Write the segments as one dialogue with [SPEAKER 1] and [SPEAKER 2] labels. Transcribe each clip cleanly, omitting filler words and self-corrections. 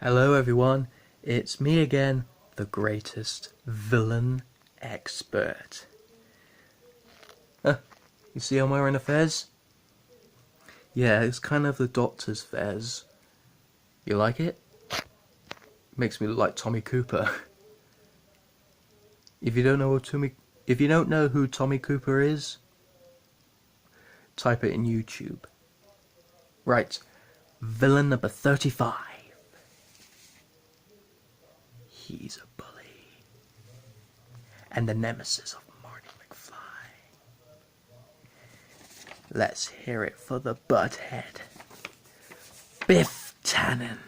[SPEAKER 1] Hello everyone, it's me again, the greatest villain expert. You see I'm wearing a fez? Yeah, it's kind of the doctor's fez. You like it? Makes me look like Tommy Cooper. If you don't know who Tommy Cooper is, type it in YouTube. Right, villain number 35. He's a bully. And the nemesis of Marty McFly. Let's hear it for the butthead. Biff Tannen.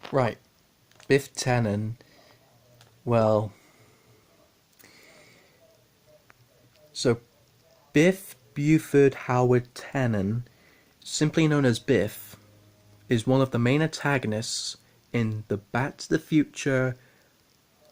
[SPEAKER 1] Right, Biff Tannen, well, so Biff Buford Howard Tannen, simply known as Biff, is one of the main antagonists in the Back to the Future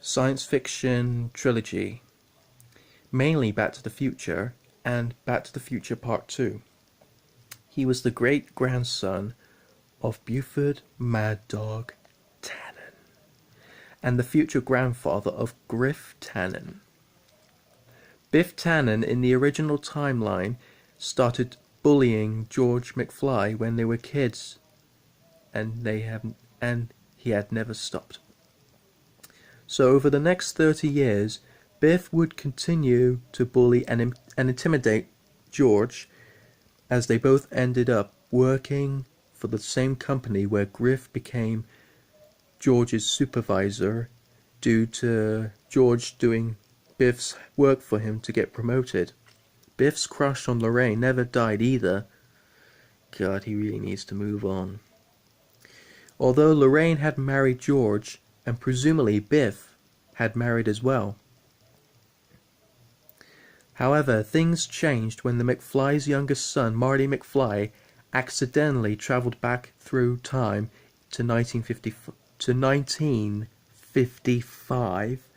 [SPEAKER 1] science fiction trilogy, mainly Back to the Future and Back to the Future Part 2. He was the great-grandson of Buford Mad Dog Tannen and the future grandfather of Biff Tannen. Biff Tannen in the original timeline started bullying George McFly when they were kids, and he had never stopped. So over the next 30 years, Biff would continue to bully and intimidate George, as they both ended up working for the same company where Griff became George's supervisor due to George doing Biff's work for him to get promoted. Biff's crush on Lorraine never died either. God, he really needs to move on. Although Lorraine had married George, and presumably Biff had married as well. However, things changed when the McFly's youngest son, Marty McFly, accidentally traveled back through time to 1955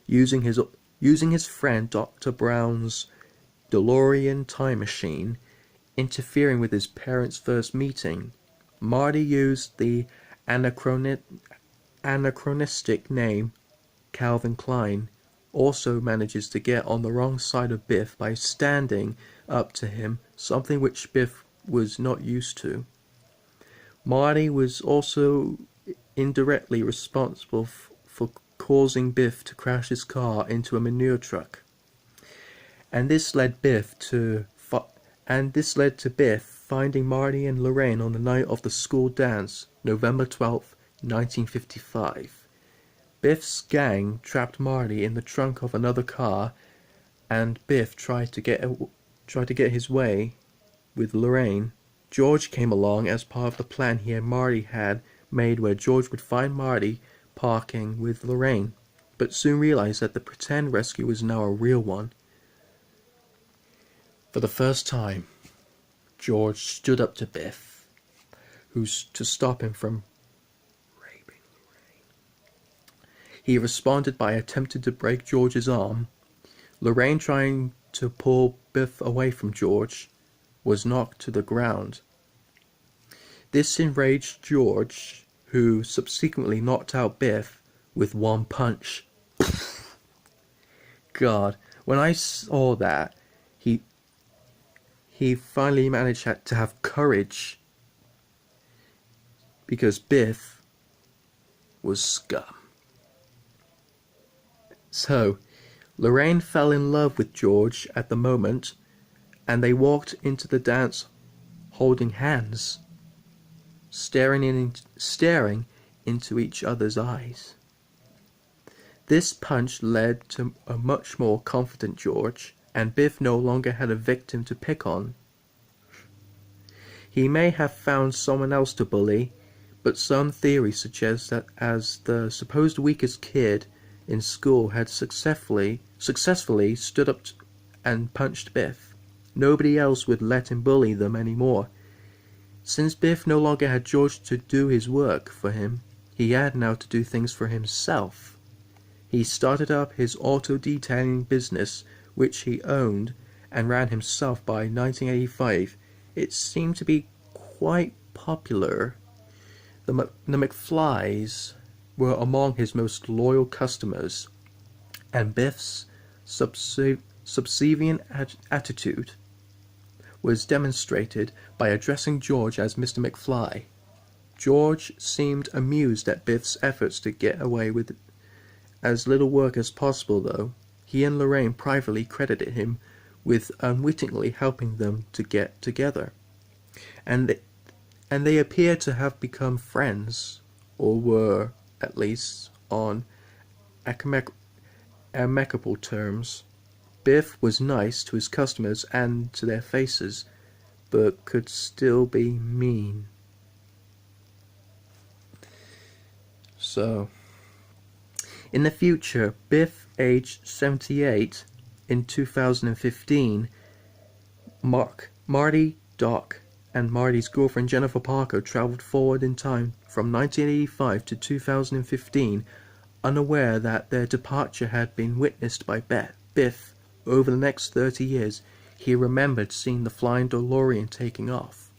[SPEAKER 1] using his friend Dr. Brown's DeLorean time machine, interfering with his parents' first meeting. Marty used the anachronistic name Calvin Klein, also manages to get on the wrong side of Biff by standing up to him, something which Biff was not used to. Marty was also indirectly responsible for causing Biff to crash his car into a manure truck. And this led to Biff finding Marty and Lorraine on the night of the school dance, November 12th, 1955. Biff's gang trapped Marty in the trunk of another car, and Biff tried to get his way with Lorraine. George came along as part of the plan he and Marty had made, where George would find Marty parking with Lorraine, but soon realized that the pretend rescue was now a real one. For the first time, George stood up to Biff, who's to stop him from raping Lorraine. He responded by attempting to break George's arm. Lorraine, trying to pull Biff away from George, was knocked to the ground. This enraged George, who subsequently knocked out Biff with one punch. God, when I saw that, he finally managed to have courage, because Biff was scum. So, Lorraine fell in love with George at the moment, and they walked into the dance holding hands, staring into each other's eyes. This punch led to a much more confident George, and Biff no longer had a victim to pick on. He may have found someone else to bully, but some theories suggest that as the supposed weakest kid in school had successfully stood up and punched Biff, nobody else would let him bully them anymore. Since Biff no longer had George to do his work for him, he had now to do things for himself. He started up his auto-detailing business, which he owned and ran himself. By 1985. It seemed to be quite popular. The McFlys were among his most loyal customers, and Biff's subservient attitude was demonstrated by addressing George as Mr. McFly. George seemed amused at Biff's efforts to get away with as little work as possible, though. He and Lorraine privately credited him with unwittingly helping them to get together, and they appeared to have become friends, or were, at least, on amicable terms. Biff was nice to his customers and to their faces, but could still be mean. So, in the future, Biff, aged 78, in 2015, Marty, Doc, and Marty's girlfriend Jennifer Parker traveled forward in time from 1985 to 2015, unaware that their departure had been witnessed by Biff. Over the next 30 years, he remembered seeing the flying DeLorean taking off.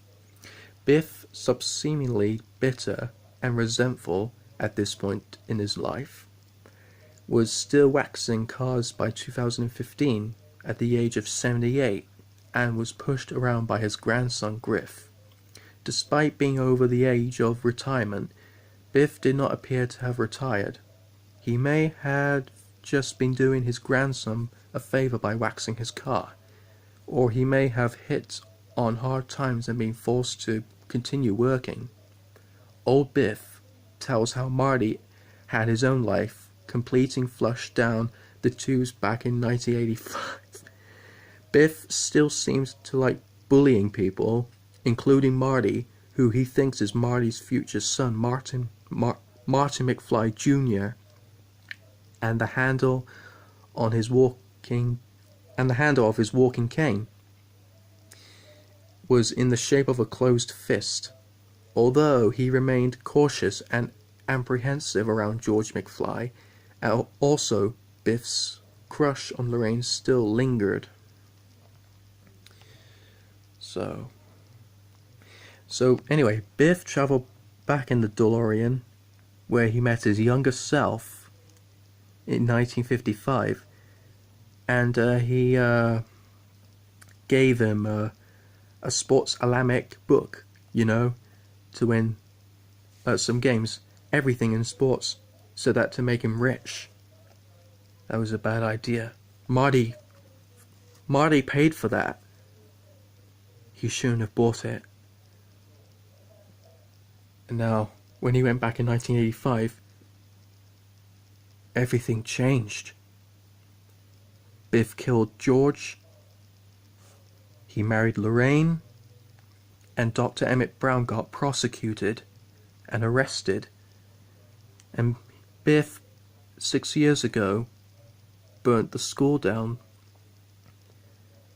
[SPEAKER 1] Biff, seemingly bitter and resentful at this point in his life, was still waxing cars by 2015 at the age of 78, and was pushed around by his grandson Griff. Despite being over the age of retirement, Biff did not appear to have retired. He may have just been doing his grandson a favor by waxing his car, or he may have hit on hard times and been forced to continue working. Old Biff tells how Marty had his own life, completing flush down the tubes back in 1985. Biff still seems to like bullying people, including Marty, who he thinks is Marty's future son, Martin McFly Jr., and the handle of his walking cane was in the shape of a closed fist. Although he remained cautious and apprehensive around George McFly, also Biff's crush on Lorraine still lingered. So anyway, Biff traveled back in the DeLorean, where he met his younger self in 1955, and he gave him a sports Alamic book, to win some games, everything in sports, so that to make him rich. That was a bad idea. Marty paid for that. He shouldn't have bought it. And now, when he went back in 1985, everything changed. Biff killed George, he married Lorraine, and Dr. Emmet Brown got prosecuted and arrested. And Biff, 6 years ago, burnt the school down.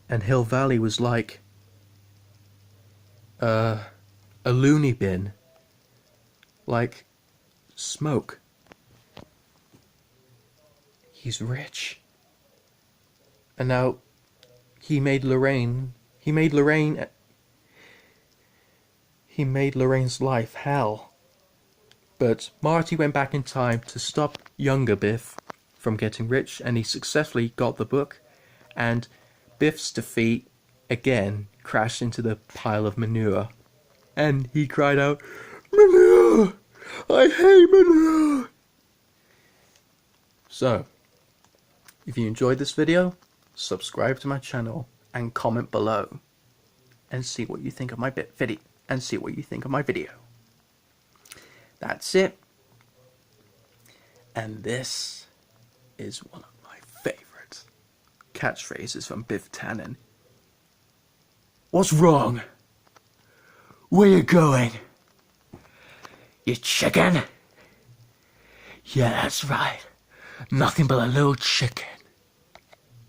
[SPEAKER 1] And Hill Valley was like a loony bin. Like smoke. He's rich. And now he made Lorraine's life hell. But Marty went back in time to stop younger Biff from getting rich, and he successfully got the book, and Biff's defeat again crashed into the pile of manure. And he cried out, "Manure! I hate manure!" So, if you enjoyed this video, subscribe to my channel and comment below and see what you think of my video. That's it. And this is one of my favorite catchphrases from Biff Tannen. What's wrong?
[SPEAKER 2] Where you going? You chicken? Yeah, that's right. Nothing but a little chicken.